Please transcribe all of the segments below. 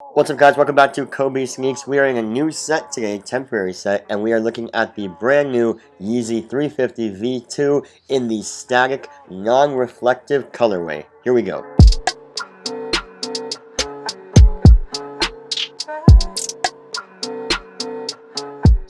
What's up guys, welcome back to Kobe Sneaks. We are in a new set today, temporary set, and we are looking at the brand new Yeezy 350 V2 in the static, non-reflective colorway. Here we go.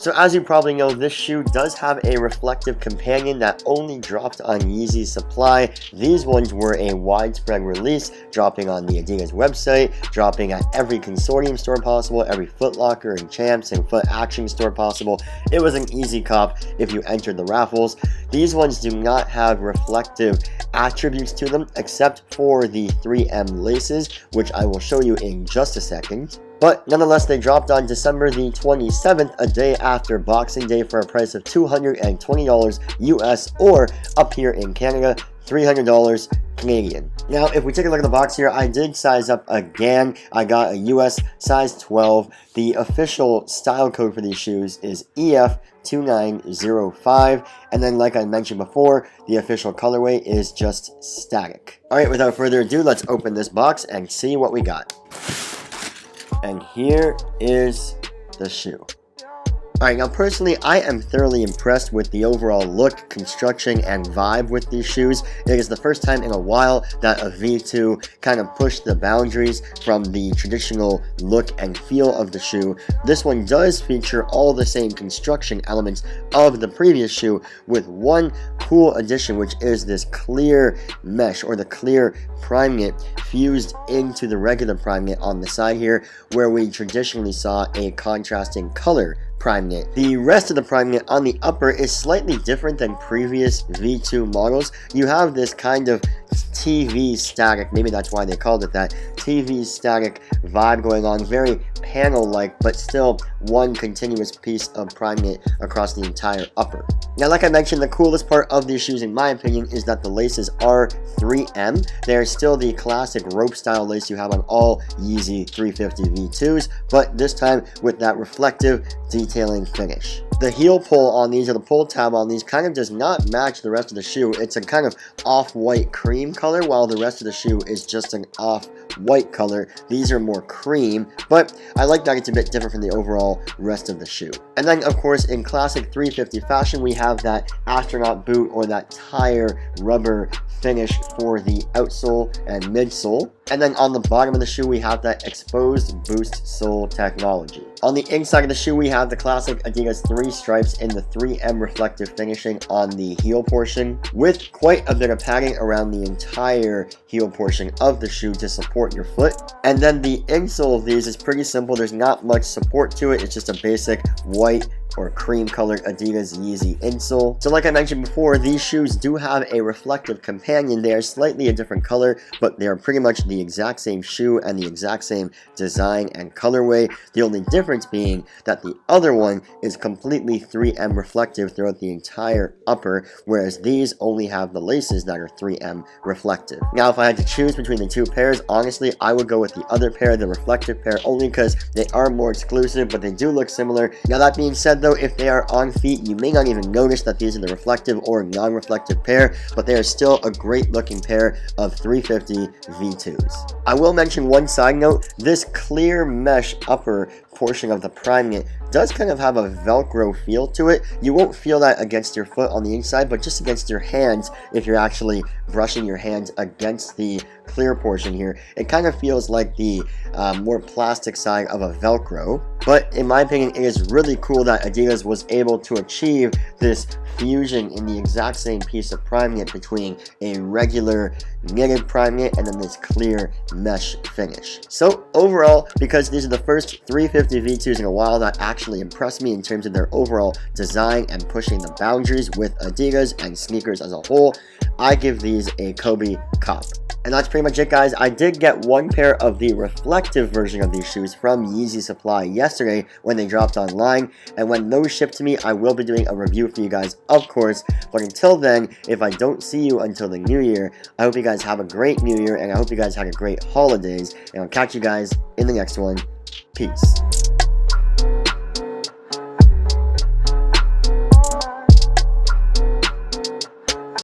So as you probably know, this shoe does have a reflective companion that only dropped on Yeezy Supply. These ones were a widespread release, dropping on the Adidas website, dropping at every consortium store possible, every Foot Locker and Champs and Foot Action store possible. It was an easy cop if you entered the raffles. These ones do not have reflective attributes to them except for the 3M laces, which I will show you in just a second. But nonetheless, they dropped on December the 27th, a day after Boxing Day, for a price of $220 US, or up here in Canada, $300 Canadian. Now, if we take a look at the box here, I did size up again. I got a US size 12. The official style code for these shoes is EF2905. And then, like I mentioned before, the official colorway is just static. Alright, without further ado, let's open this box and see what we got. And here is the shoe. Alright, now personally, I am thoroughly impressed with the overall look, construction, and vibe with these shoes. It is the first time in a while that a V2 kind of pushed the boundaries from the traditional look and feel of the shoe. This one does feature all the same construction elements of the previous shoe, with one cool addition, which is this clear mesh, or the clear primeknit, fused into the regular primeknit on the side here, where we traditionally saw a contrasting color primeknit. The rest of the primeknit on the upper is slightly different than previous V2 models. You have this kind of TV static, maybe that's why they called it that, TV static vibe going on, very panel-like, but still one continuous piece of primeknit across the entire upper. Now, like I mentioned, the coolest part of these shoes, in my opinion, is that the laces are 3M. They are still the classic rope-style lace you have on all Yeezy 350 V2s, but this time with that reflective detailing finish. The heel pull on these, or the pull tab on these, kind of does not match the rest of the shoe. It's a kind of off-white cream color, while the rest of the shoe is just an off-white color. These are more cream, but I like that it's a bit different from the overall rest of the shoe. And then, of course, in classic 350 fashion, we have that astronaut boot, or that tire rubber finish for the outsole and midsole. And then on the bottom of the shoe, we have that exposed boost sole technology. On the inside of the shoe, we have the classic Adidas 3 stripes in the 3M reflective finishing on the heel portion, with quite a bit of padding around the entire heel portion of the shoe to support your foot. And then the insole of these is pretty simple. There's not much support to it. It's just a basic white or cream colored Adidas Yeezy insole. So like I mentioned before, these shoes do have a reflective companion. They are slightly a different color, but they are pretty much the exact same shoe and the exact same design and colorway. The only difference being that the other one is completely 3M reflective throughout the entire upper, whereas these only have the laces that are 3M reflective. Now, if I had to choose between the two pairs, honestly, I would go with the other pair, the reflective pair, only because they are more exclusive, but they do look similar. Now, that being said, though, if they are on feet, you may not even notice that these are the reflective or non-reflective pair, but they are still a great looking pair of 350 V2s. I will mention one side note, this clear mesh upper portion of the primeknit does kind of have a Velcro feel to it. You won't feel that against your foot on the inside, but just against your hands, if you're actually brushing your hands against the clear portion here, it kind of feels like the more plastic side of a Velcro. But in my opinion, it is really cool that Adidas was able to achieve this fusion in the exact same piece of primeknit between a regular knitted primeknit and then this clear mesh finish. So overall, because these are the first 350 V2s in a while that actually impressed me in terms of their overall design and pushing the boundaries with Adidas and sneakers as a whole, I give these a Kobe cop. And that's pretty much it, guys. I did get one pair of the reflective version of these shoes from Yeezy Supply yesterday when they dropped online, and when those ship to me, I will be doing a review for you guys, of course. But until then, if I don't see you until the new year, I hope you guys have a great new year, and I hope you guys had a great holidays, and I'll catch you guys in the next one. Peace.